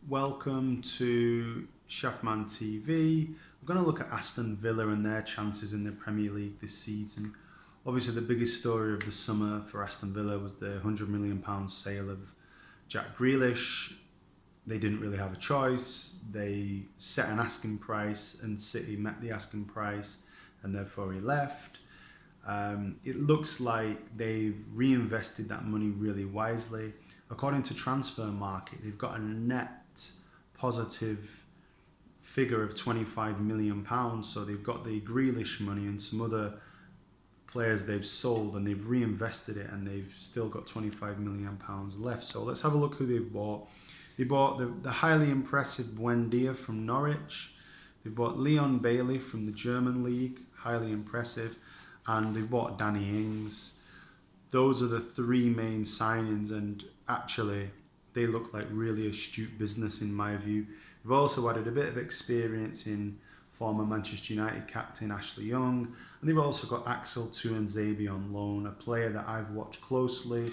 Welcome to Shaf Man TV. We're going to look at Aston Villa and their chances in the Premier League this season. Obviously, the biggest story of the summer for Aston Villa was the £100 million sale of Jack Grealish. They didn't really have a choice. They set an asking price, and City met the asking price, and therefore he left. It looks like they've reinvested that money really wisely. According to Transfer Market, they've got a net positive figure of £25 million. So they've got the Grealish money and some other players they've sold, and they've reinvested it, and they've still got £25 million left. So let's have a look who they've bought. They bought the highly impressive Buendia from Norwich. They bought Leon Bailey from the German league, highly impressive, and they bought Danny Ings. Those are the three main signings, and actually they look like really astute business in my view. They've also added a bit of experience in former Manchester United captain Ashley Young, and they've also got Axel Tuanzebe on loan, a player that I've watched closely,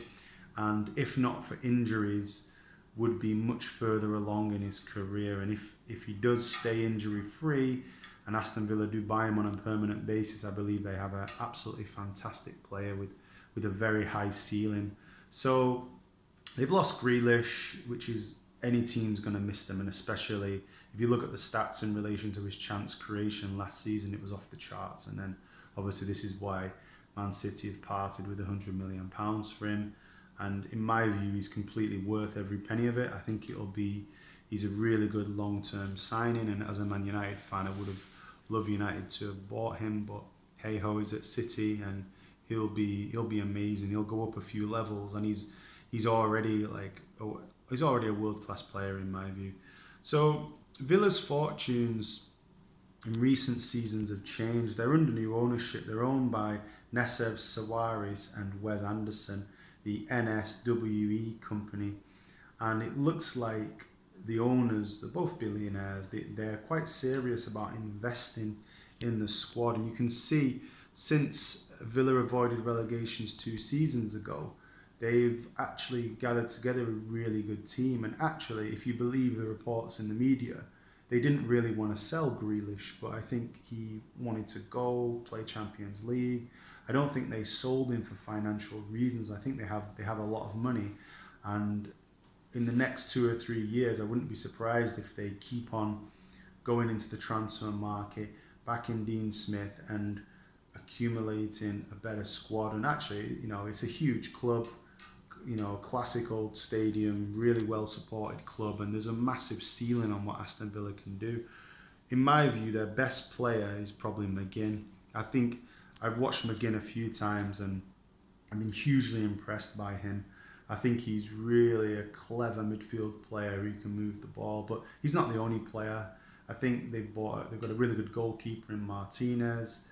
and if not for injuries, would be much further along in his career. And if he does stay injury free and Aston Villa do buy him on a permanent basis, I believe they have an absolutely fantastic player with a very high ceiling. So they've lost Grealish, which is any team's going to miss them, and especially if you look at the stats in relation to his chance creation last season, it was off the charts. And then obviously this is why Man City have parted with £100 million for him. And in my view, he's completely worth every penny of it. I think he's a really good long-term signing, and as a Man United fan, I would have loved United to have bought him, but hey ho, he's at City, and he'll be amazing. He'll go up a few levels, and he's already a world-class player in my view. So Villa's fortunes in recent seasons have changed. They're under new ownership. They're owned by Nesev Sawaris and Wes Anderson, the NSWE company, and it looks like the owners, they're both billionaires, they're quite serious about investing in the squad. And you can see since Villa avoided relegations 2 seasons ago, they've actually gathered together a really good team. And actually, if you believe the reports in the media, they didn't really want to sell Grealish, but I think he wanted to go play Champions League. I don't think they sold him for financial reasons. I think they have a lot of money, and in the next 2 or 3 years, I wouldn't be surprised if they keep on going into the transfer market, backing Dean Smith and accumulating a better squad. And actually, it's a huge club, classic old stadium, really well supported club, and there's a massive ceiling on what Aston Villa can do. In my view, their best player is probably McGinn. I think I've watched McGinn a few times, and I've been hugely impressed by him. I think he's really a clever midfield player who can move the ball, but he's not the only player. I think they've got a really good goalkeeper in Martinez.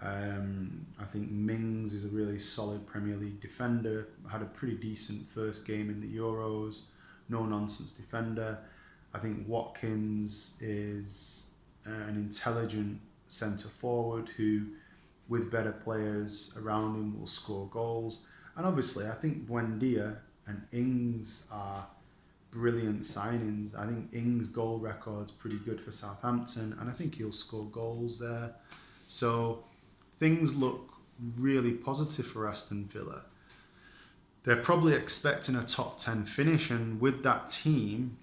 I think Mings is a really solid Premier League defender. Had a pretty decent first game in the Euros. No nonsense defender. I think Watkins is an intelligent centre forward who, with better players around him, will score goals. And obviously, I think Buendia and Ings are brilliant signings. I think Ings' goal record's pretty good for Southampton, and I think he'll score goals there. So things look really positive for Aston Villa. They're probably expecting a top 10 finish, and with that team,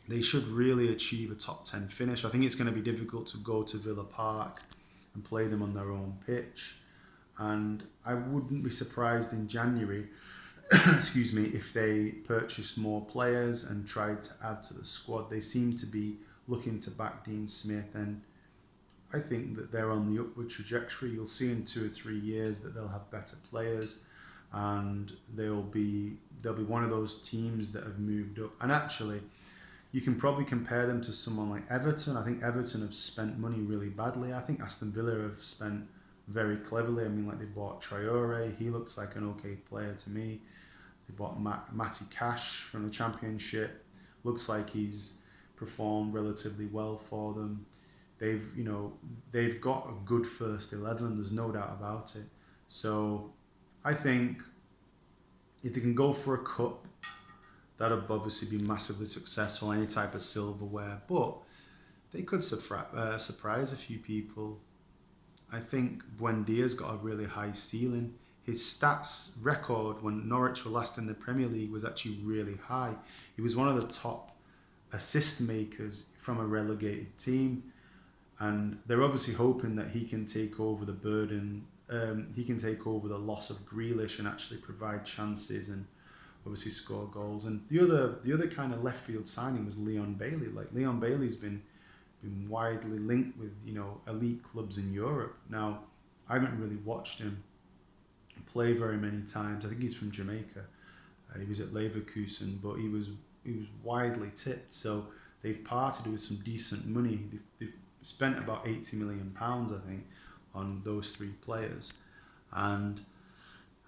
they should really achieve a top 10 finish. I think it's going to be difficult to go to Villa Park and play them on their own pitch. And I wouldn't be surprised in January, excuse me, if they purchased more players and tried to add to the squad. They seem to be looking to back Dean Smith, and I think that they're on the upward trajectory. You'll see in 2 or 3 years that they'll have better players, and they'll be one of those teams that have moved up. And actually, you can probably compare them to someone like Everton. I think Everton have spent money really badly. I think Aston Villa have spent very cleverly. I mean, like, they bought Traore. He looks like an okay player to me. They bought Matty Cash from the Championship. Looks like he's performed relatively well for them. They've got a good first 11. There's no doubt about it. So I think if they can go for a cup, that'd obviously be massively successful, any type of silverware, but they could surprise a few people. I think Buendia's got a really high ceiling. His stats record when Norwich were last in the Premier League was actually really high. He was one of the top assist makers from a relegated team, and they're obviously hoping that he can take over the burden. He can take over the loss of Grealish and actually provide chances and obviously score goals. And the other kind of left field signing was Leon Bailey. Like Leon Bailey's been widely linked with elite clubs in Europe. Now, I haven't really watched him play very many times. I think he's from Jamaica. He was at Leverkusen, but he was widely tipped. So they've parted with some decent money. They've spent about £80 million, I think, on those three players. And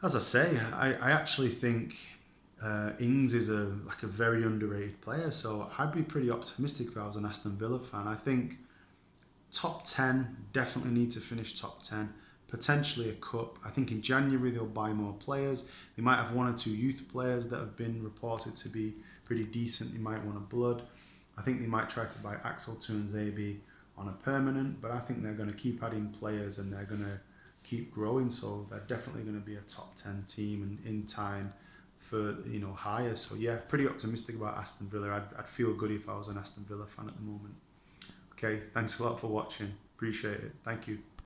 as I say, I actually think Ings is a very underrated player. So I'd be pretty optimistic if I was an Aston Villa fan. I think top 10, definitely need to finish top 10. Potentially a cup. I think in January they'll buy more players. They might have one or two youth players that have been reported to be pretty decent. They might want a blood. I think they might try to buy Axel Tuanzebe on a permanent, but I think they're going to keep adding players and they're going to keep growing. So they're definitely going to be a top 10 team in time for higher. So yeah, pretty optimistic about Aston Villa. I'd feel good if I was an Aston Villa fan at the moment. Okay, thanks a lot for watching. Appreciate it. Thank you.